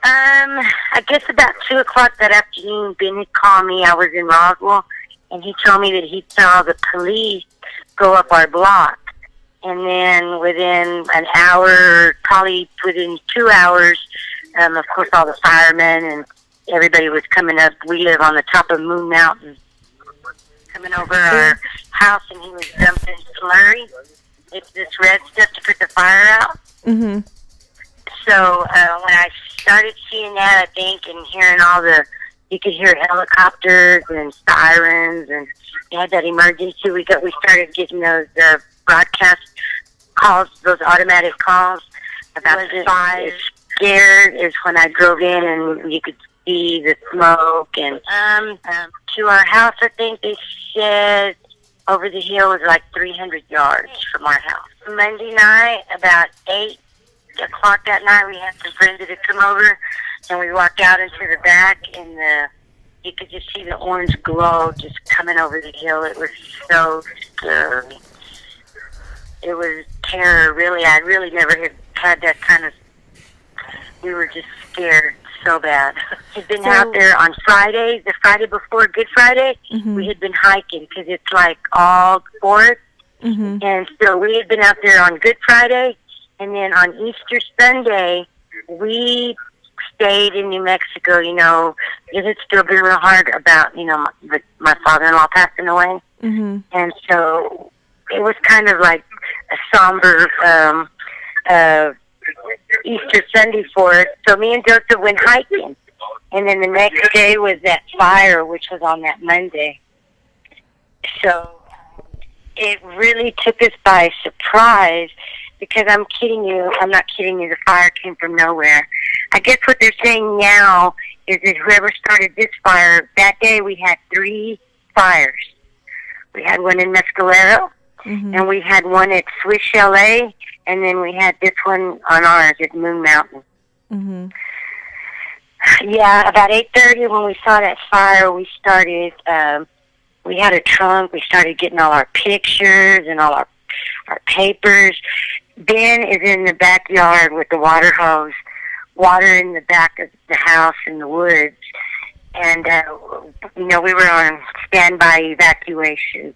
I guess about 2 o'clock that afternoon, Ben had called me. I was in Roswell, and he told me that he saw the police go up our block. And then within an hour, probably within 2 hours, of course, all the firemen and everybody was coming up. We live on the top of Moon Mountain, coming over our house, and he was dumping slurry. It's this red stuff to put the fire out. Mm-hmm. So when I started seeing that, I think, and hearing you could hear helicopters and sirens, and we had that emergency. We started getting those broadcast calls, those automatic calls. About 5 scared is when I drove in, and you could see the smoke. And to our house, I think they said over the hill was like 300 yards from our house. Monday night, about 8 o'clock that night, we had some friends that had come over, and we walked out into the back, and you could just see the orange glow just coming over the hill. It was so scary. It was terror, really. I really never had that kind of... We were just scared so bad. We'd been out there on Friday, the Friday before Good Friday. Mm-hmm. We had been hiking because it's like all forest. Mm-hmm. And so we had been out there on Good Friday, and then on Easter Sunday, we stayed in New Mexico, it had still been real hard about, my father-in-law passing away. Mm-hmm. And so it was kind of like a somber Easter Sunday for us. So me and Joseph went hiking. And then the next day was that fire, which was on that Monday. So it really took us by surprise, because I'm not kidding you, the fire came from nowhere. I guess what they're saying now is that whoever started this fire, that day we had 3 fires. We had one in Mescalero, Mm-hmm. and we had one at Swiss Chalet, and then we had this one on ours at Moon Mountain. Mm-hmm. Yeah, about 8:30 when we saw that fire, we started, we had a trunk, we started getting all our pictures and all our papers. Ben is in the backyard with the water hose, water in the back of the house in the woods. And, we were on standby evacuation.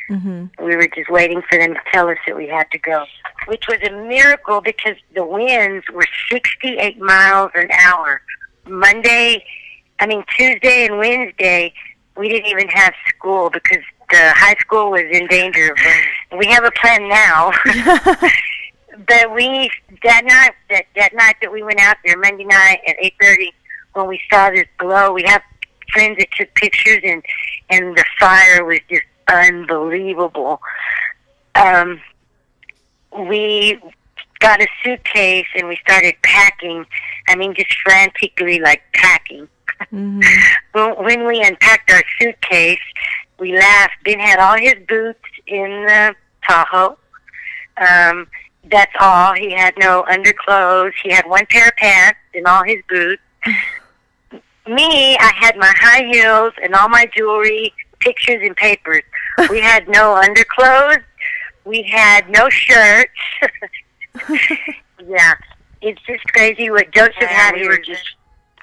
Mm-hmm. We were just waiting for them to tell us that we had to go, which was a miracle because the winds were 68 miles an hour. Tuesday and Wednesday, we didn't even have school because the high school was in danger. We have a plan now. But that night that we went out there, Monday night at 8:30, when we saw this glow, we have friends that took pictures, and the fire was just unbelievable. We got a suitcase and we started packing. Just frantically, like packing. Mm-hmm. When we unpacked our suitcase, we laughed. Ben had all his boots in the Tahoe. That's all. He had no underclothes. He had one pair of pants and all his boots. Me, I had my high heels and all my jewelry, pictures and papers. We had no underclothes. We had no shirts. Yeah, it's just crazy what Joseph had.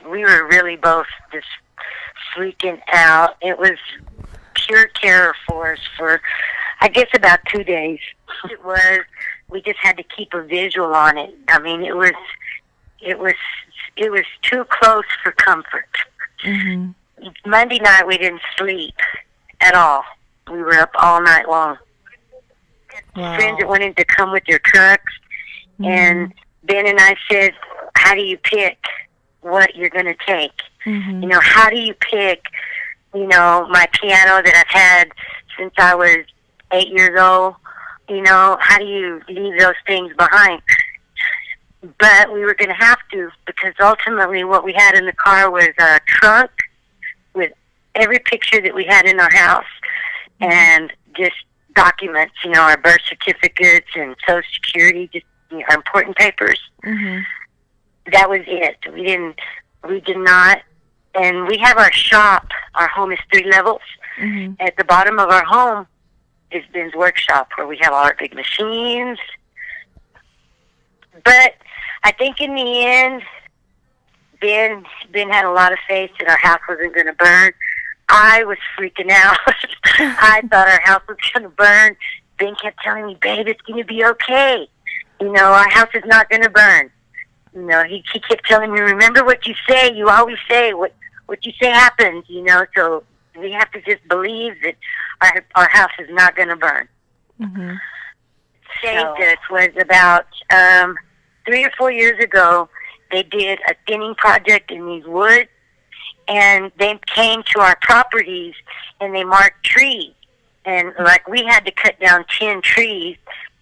We were really both just freaking out. It was pure terror for us for, I guess, about 2 days. It was. We just had to keep a visual on it. It was too close for comfort. Mm-hmm. Monday night we didn't sleep at all. We were up all night long. Wow. Friends that wanted to come with their trucks, Mm-hmm. and Ben and I said, how do you pick what you're going to take? Mm-hmm. How do you pick, my piano that I've had since I was 8 years old? How do you leave those things behind? But we were going to have to, because ultimately what we had in the car was a trunk with every picture that we had in our house and just documents, our birth certificates and Social Security, just our important papers. Mm-hmm. That was it. We did not, and we have our shop. Our home is 3 levels. Mm-hmm. At the bottom of our home is Ben's workshop, where we have all our big machines. But I think in the end, Ben had a lot of faith that our house wasn't going to burn. I was freaking out. I thought our house was going to burn. Ben kept telling me, babe, it's going to be okay. You know, our house is not going to burn. You know, he kept telling me, remember what you say. You always say what you say happens, you know. So we have to just believe that our house is not going to burn. Mm-hmm. Saved us was about 3 or 4 years ago. They did a thinning project in these woods, and they came to our properties and they marked trees. And like we had to cut down 10 trees,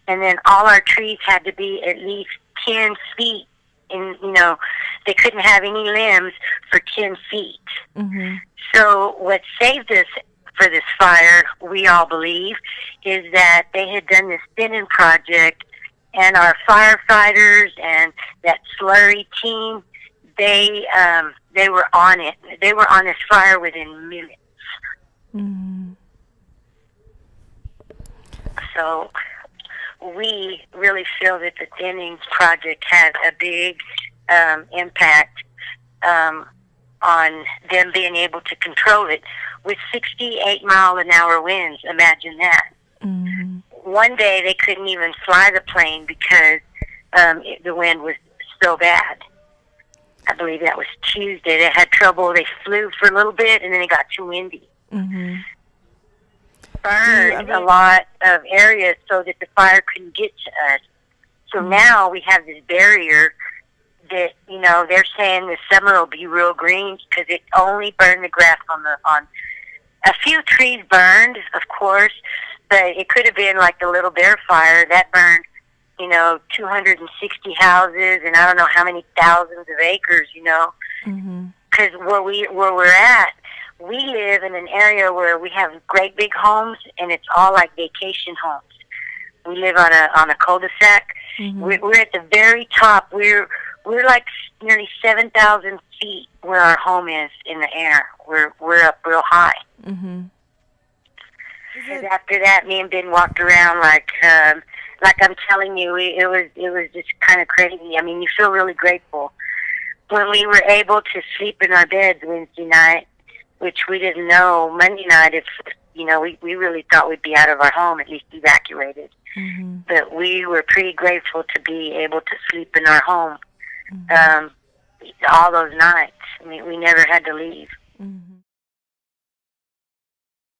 and then all our trees had to be at least 10 feet. And, you know, they couldn't have any limbs for 10 feet. Mm-hmm. So what saved us for this fire, we all believe, is that they had done this thinning project, and our firefighters and that slurry team, they were on it. They were on this fire within minutes. Mm-hmm. So we really feel that the thinning project had a big impact on them being able to control it with 68-mile-an-hour winds. Imagine that. Mm-hmm. One day they couldn't even fly the plane because the wind was so bad. I believe that was Tuesday. They had trouble. They flew for a little bit, and then it got too windy. Mm-hmm. Burned a lot of areas so that the fire couldn't get to us. So now we have this barrier that, you know, they're saying the summer will be real green because it only burned the grass on a few trees burned, of course, but it could have been like the Little Bear fire that burned, you know, 260 houses and I don't know how many thousands of acres, you know, because where we're at, we live in an area where we have great big homes, and it's all like vacation homes. We live on a cul-de-sac. Mm-hmm. We're at the very top. We're like nearly 7,000 feet where our home is in the air. We're up real high. Mm-hmm. And after that, me and Ben walked around like I'm telling you, it was just kind of crazy. I mean, you feel really grateful when we were able to sleep in our beds Wednesday night, which we didn't know Monday night if, you know, we really thought we'd be out of our home, at least evacuated. Mm-hmm. But we were pretty grateful to be able to sleep in our home all those nights. I mean, we never had to leave. Mm-hmm.